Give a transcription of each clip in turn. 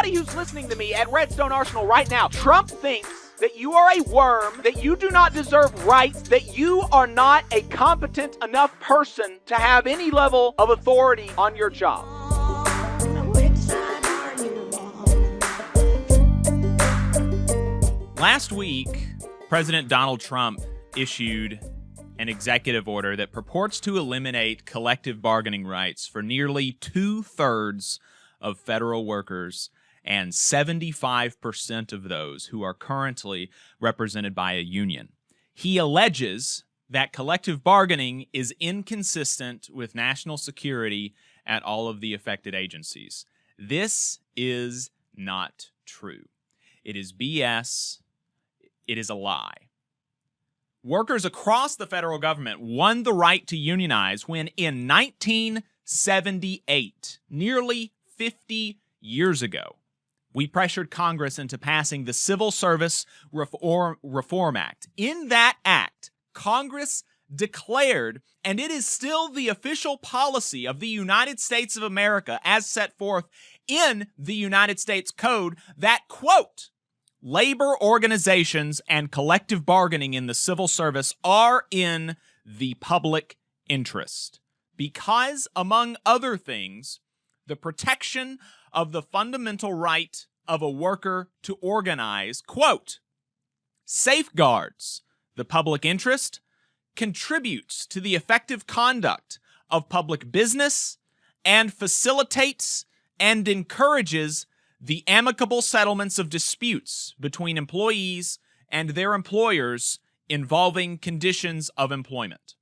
everybody who's listening to me at Redstone Arsenal right now, Trump thinks that you are a worm, that you do not deserve rights, that you are not a competent enough person to have any level of authority on your job. Last week, President Donald Trump issued an executive order that purports to eliminate collective bargaining rights for nearly 2/3 of federal workers and 75% of those who are currently represented by a union. He alleges that collective bargaining is inconsistent with national security at all of the affected agencies. This is not true. It is BS. It is a lie. Workers across the federal government won the right to unionize when in 1978, nearly 50 years ago, we pressured Congress into passing the Civil Service Reform Act. In that act, Congress declared, and it is still the official policy of the United States of America as set forth in the United States Code, that, quote, labor organizations and collective bargaining in the civil service are in the public interest because, among other things, the protection of the fundamental right of a worker to organize, quote, safeguards the public interest, contributes to the effective conduct of public business, and facilitates and encourages the amicable settlements of disputes between employees and their employers involving conditions of employment.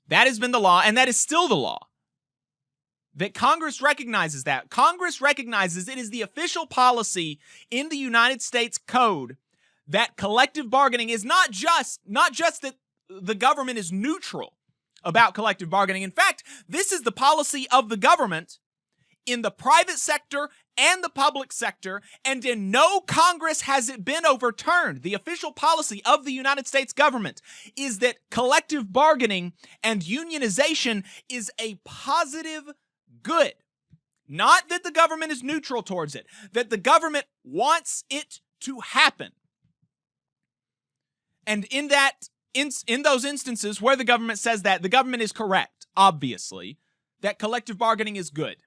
That has been the law, and that is still the law. That Congress recognizes that. Congress recognizes it is the official policy in the United States Code that collective bargaining is not just that the government is neutral about collective bargaining. In fact, this is the policy of the government in the private sector and the public sector, and in no Congress has it been overturned. The official policy of the United States government is that collective bargaining and unionization is a positive good. Not that the government is neutral towards it, that the government wants it to happen. And in those instances where the government says that, the government is correct, obviously, that collective bargaining is good.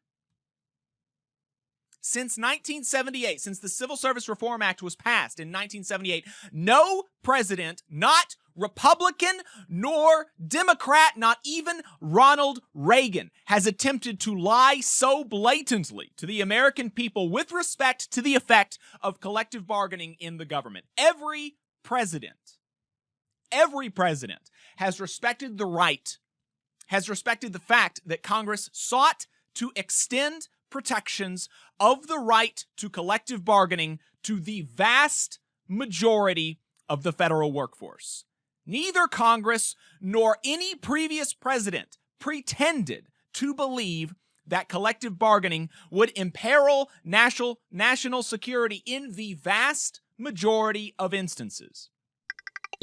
Since 1978, since the Civil Service Reform Act was passed in 1978, no president, not Republican nor Democrat, not even Ronald Reagan, has attempted to lie so blatantly to the American people with respect to the effect of collective bargaining in the government. Every president has respected the right, has respected the fact that Congress sought to extend protections of the right to collective bargaining to the vast majority of the federal workforce. Neither Congress nor any previous president pretended to believe that collective bargaining would imperil national security in the vast majority of instances.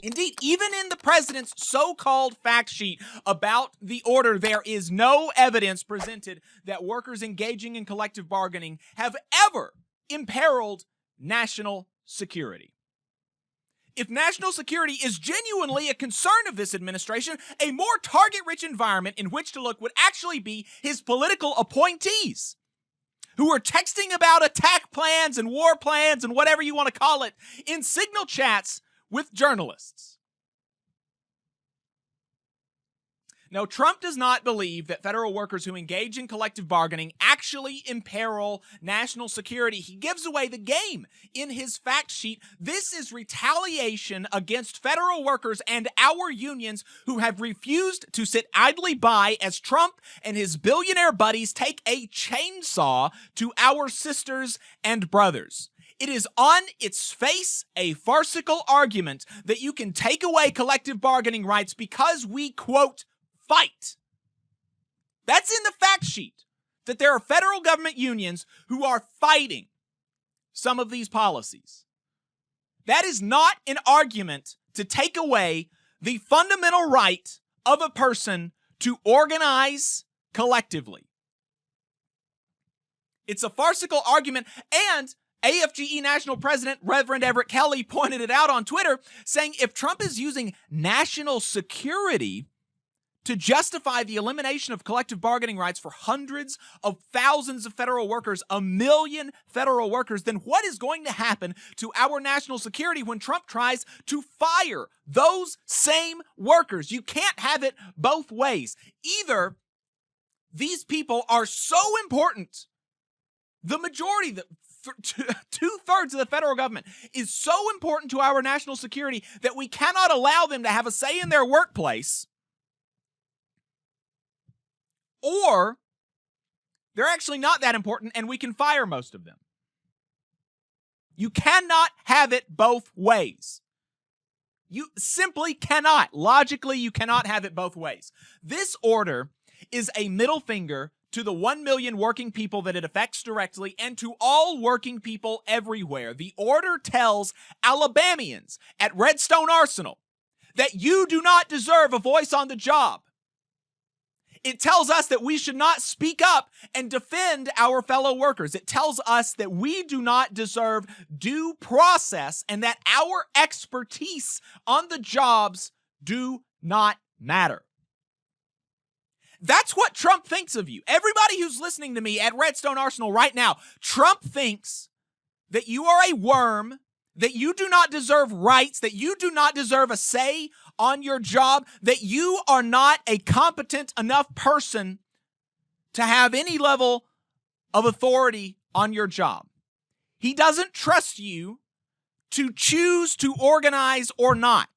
Indeed, even in the president's so-called fact sheet about the order, there is no evidence presented that workers engaging in collective bargaining have ever imperiled national security. If national security is genuinely a concern of this administration, a more target-rich environment in which to look would actually be his political appointees, who are texting about attack plans and war plans and whatever you want to call it in signal chats with journalists. Now, Trump does not believe that federal workers who engage in collective bargaining actually imperil national security. He gives away the game in his fact sheet. This is retaliation against federal workers and our unions who have refused to sit idly by as Trump and his billionaire buddies take a chainsaw to our sisters and brothers. It is on its face a farcical argument that you can take away collective bargaining rights because we, quote, fight. That's in the fact sheet, that there are federal government unions who are fighting some of these policies. That is not an argument to take away the fundamental right of a person to organize collectively. It's a farcical argument, and AFGE National President Reverend Everett Kelly pointed it out on Twitter, saying if Trump is using national security to justify the elimination of collective bargaining rights for hundreds of thousands of federal workers, 1 million federal workers, then what is going to happen to our national security when Trump tries to fire those same workers? You can't have it both ways. Either these people are so important, the majority, two-thirds of the federal government is so important to our national security that we cannot allow them to have a say in their workplace, or they're actually not that important and we can fire most of them. You cannot have it both ways. You simply cannot. Logically, you cannot have it both ways. This order is a middle finger to the 1 million working people that it affects directly and to all working people everywhere. The order tells Alabamians at Redstone Arsenal that you do not deserve a voice on the job. It tells us that we should not speak up and defend our fellow workers. It tells us that we do not deserve due process and that our expertise on the jobs do not matter. That's what Trump thinks of you. Everybody who's listening to me at Redstone Arsenal right now, Trump thinks that you are a worm, that you do not deserve rights, that you do not deserve a say on your job, that you are not a competent enough person to have any level of authority on your job. He doesn't trust you to choose to organize or not.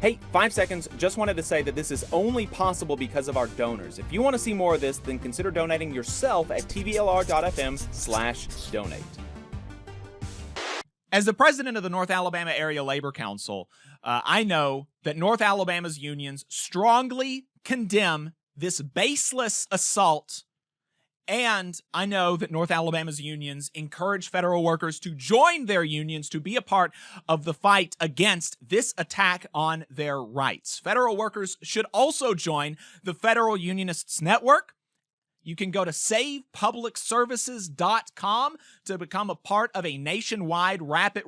Hey, 5 seconds. Just wanted to say that this is only possible because of our donors. If you want to see more of this, then consider donating yourself at tvlr.fm/donate. As the president of the North Alabama Area Labor Council, I know that North Alabama's unions strongly condemn this baseless assault, and I know that North Alabama's unions encourage federal workers to join their unions to be a part of the fight against this attack on their rights. Federal workers should also join the Federal Unionists Network. You can go to savepublicservices.com to become a part of a nationwide rapid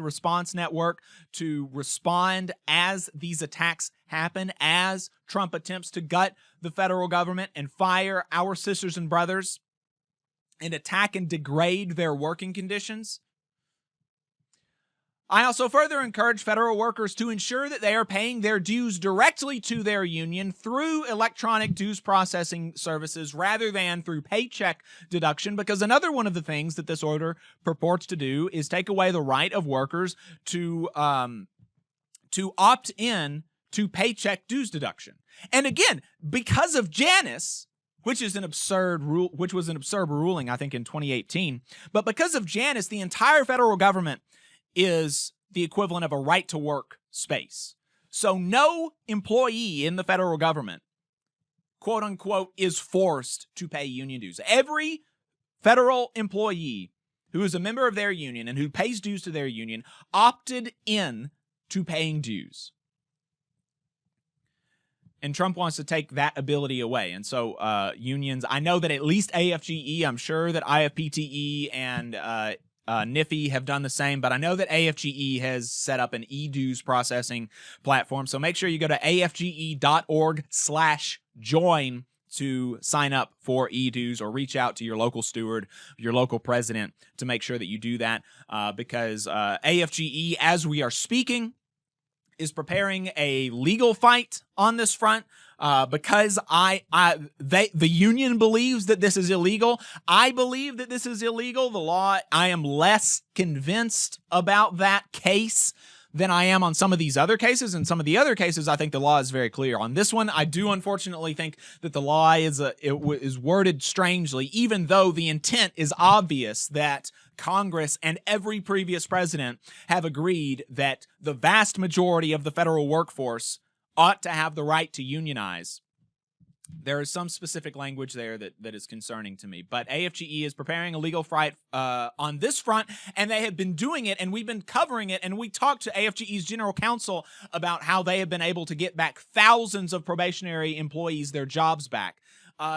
response network to respond as these attacks happen, as Trump attempts to gut the federal government and fire our sisters and brothers and attack and degrade their working conditions. I also further encourage federal workers to ensure that they are paying their dues directly to their union through electronic dues processing services rather than through paycheck deduction, because another one of the things that this order purports to do is take away the right of workers to opt in to paycheck dues deduction. And again, because of Janus, which was an absurd ruling, I think, in 2018, but because of Janus, the entire federal government is the equivalent of a right to work space. So no employee in the federal government, quote unquote, is forced to pay union dues. Every federal employee who is a member of their union and who pays dues to their union opted in to paying dues. And Trump wants to take that ability away. And so unions, I know that at least AFGE, I'm sure that IFPTE and NIFI have done the same, but I know that AFGE has set up an e-dues processing platform. So make sure you go to afge.org/join to sign up for e-dues, or reach out to your local steward, your local president, to make sure that you do that, because AFGE, as we are speaking, is preparing a legal fight on this front. Because the union believes that this is illegal. I believe that this is illegal. The law, I am less convinced about that case than I am on some of these other cases. In some of the other cases, I think the law is very clear. On this one, I do unfortunately think that the law is worded strangely, even though the intent is obvious that Congress and every previous president have agreed that the vast majority of the federal workforce ought to have the right to unionize. There is some specific language there that is concerning to me. But AFGE is preparing a legal fight on this front, and they have been doing it, and we've been covering it, and we talked to AFGE's general counsel about how they have been able to get back thousands of probationary employees their jobs back.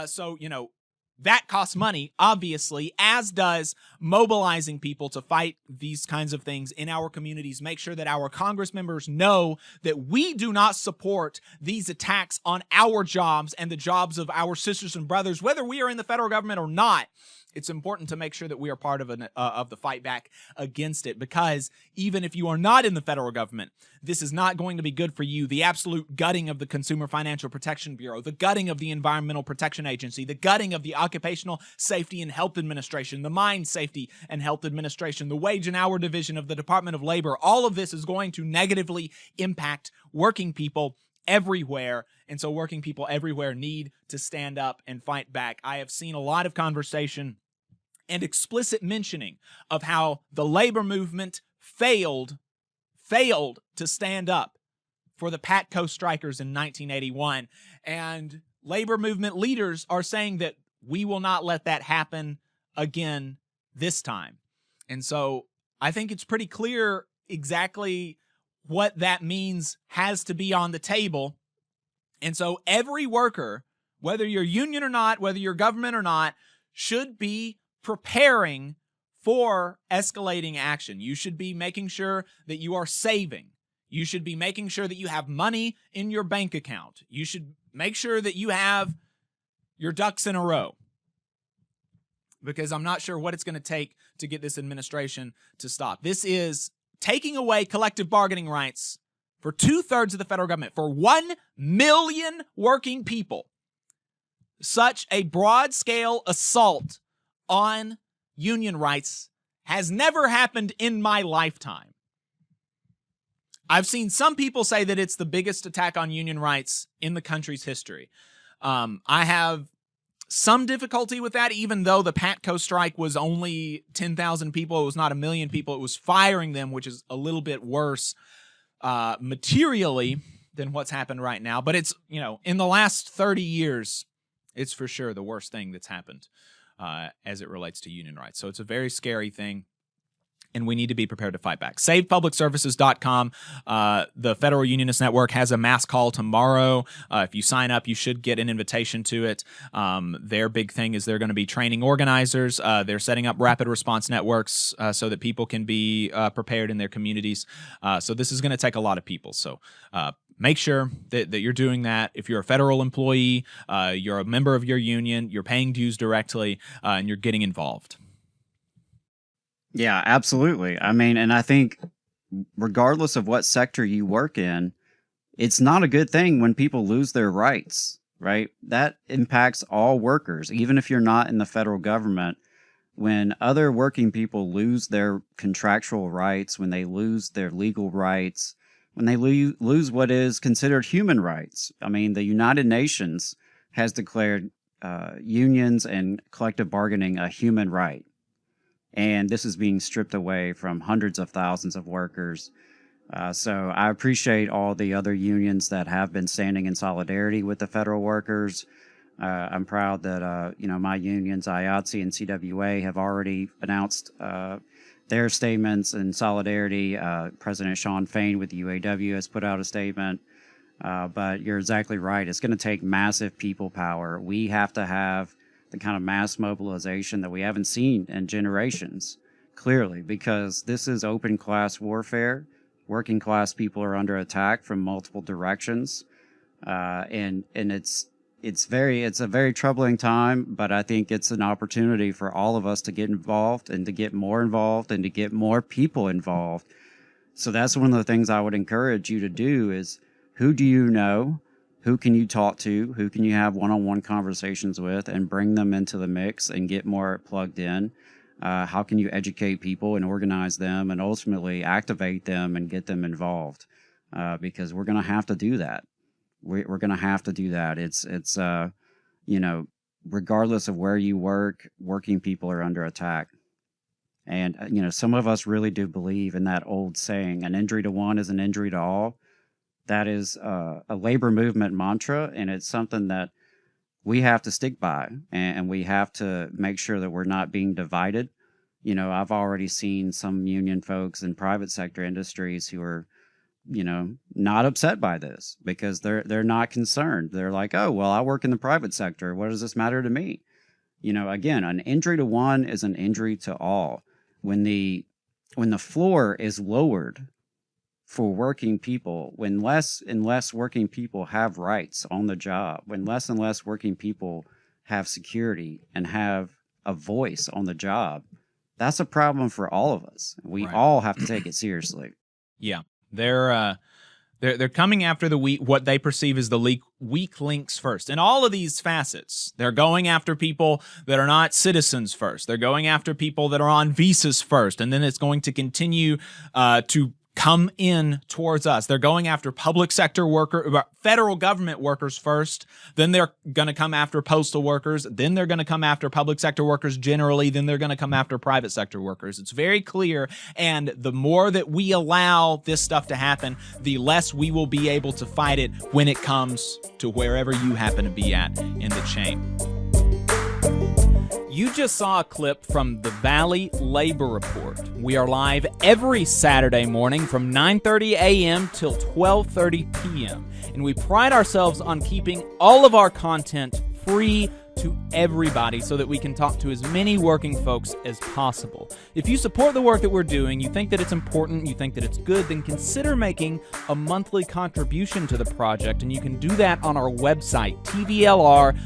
So, you know, that costs money, obviously, as does mobilizing people to fight these kinds of things in our communities. Make sure that our Congress members know that we do not support these attacks on our jobs and the jobs of our sisters and brothers, whether we are in the federal government or not. It's important to make sure that we are part of the fight back against it, because even if you are not in the federal government, this is not going to be good for you. The absolute gutting of the Consumer Financial Protection Bureau, the gutting of the Environmental Protection Agency, the gutting of the Occupational Safety and Health Administration, the Mine Safety and Health Administration, the Wage and Hour Division of the Department of Labor, all of this is going to negatively impact working people everywhere. And so working people everywhere need to stand up and fight back. I have seen a lot of conversation and explicit mentioning of how the labor movement failed to stand up for the Patco strikers in 1981. And labor movement leaders are saying that we will not let that happen again this time. And so I think it's pretty clear exactly what that means has to be on the table. And so every worker, whether you're union or not, whether you're government or not, should be preparing for escalating action. You should be making sure that you are saving. You should be making sure that you have money in your bank account. You should make sure that you have your ducks in a row, because I'm not sure what it's going to take to get this administration to stop. This is taking away collective bargaining rights for 2/3 of the federal government, for 1 million working people. Such a broad-scale assault on union rights has never happened in my lifetime. I've seen some people say that it's the biggest attack on union rights in the country's history. I have some difficulty with that, even though the Patco strike was only 10,000 people. It was not 1 million people. It was firing them, which is a little bit worse materially than what's happened right now. But it's, in the last 30 years, it's for sure the worst thing that's happened as it relates to union rights. So it's a very scary thing, and we need to be prepared to fight back. SavePublicServices.com. The Federal Unionist Network has a mass call tomorrow. If you sign up, you should get an invitation to it. Their big thing is they're going to be training organizers. They're setting up rapid response networks so that people can be prepared in their communities. So this is going to take a lot of people. So make sure that you're doing that. If you're a federal employee, you're a member of your union, you're paying dues directly, and you're getting involved. Yeah, absolutely. I mean, and I think regardless of what sector you work in, it's not a good thing when people lose their rights, right? That impacts all workers, even if you're not in the federal government. When other working people lose their contractual rights, when they lose their legal rights, when they lose what is considered human rights. I mean, the United Nations has declared unions and collective bargaining a human right. And this is being stripped away from hundreds of thousands of workers. So I appreciate all the other unions that have been standing in solidarity with the federal workers. I'm proud that, my unions, IATSE and CWA, have already announced their statements in solidarity. President Shawn Fain with the UAW has put out a statement. But you're exactly right. It's going to take massive people power. We have to have the kind of mass mobilization that we haven't seen in generations, clearly, because this is open class warfare. Working class people are under attack from multiple directions. And it's a very troubling time, but I think it's an opportunity for all of us to get involved and to get more involved and to get more people involved. So that's one of the things I would encourage you to do is, who do you know? Who can you talk to? Who can you have one-on-one conversations with and bring them into the mix and get more plugged in? How can you educate people and organize them and ultimately activate them and get them involved? Because we're going to have to do that. We're going to have to do that. It's regardless of where you work, working people are under attack. And, some of us really do believe in that old saying, an injury to one is an injury to all. That is a labor movement mantra, and it's something that we have to stick by, and we have to make sure that we're not being divided. I've already seen some union folks in private sector industries who are, not upset by this because they're not concerned. They're like, oh, well, I work in the private sector. What does this matter to me? Again, an injury to one is an injury to all. When the floor is lowered for working people, when less and less working people have rights on the job, when less and less working people have security and have a voice on the job, that's a problem for all of us. We all have to take it seriously. Yeah, they're coming after what they perceive as the weak links first. In all of these facets, they're going after people that are not citizens first. They're going after people that are on visas first, and then it's going to continue to come in towards us. They're going after public sector federal government workers first. Then they're going to come after postal workers. Then they're going to come after public sector workers generally. Then they're going to come after private sector workers. It's very clear. And the more that we allow this stuff to happen, the less we will be able to fight it when it comes to wherever you happen to be at in the chain. You just saw a clip from the Valley Labor Report. We are live every Saturday morning from 9:30 a.m. till 12:30 p.m. And we pride ourselves on keeping all of our content free to everybody so that we can talk to as many working folks as possible. If you support the work that we're doing, you think that it's important, you think that it's good, then consider making a monthly contribution to the project, and you can do that on our website, tvlr.fm.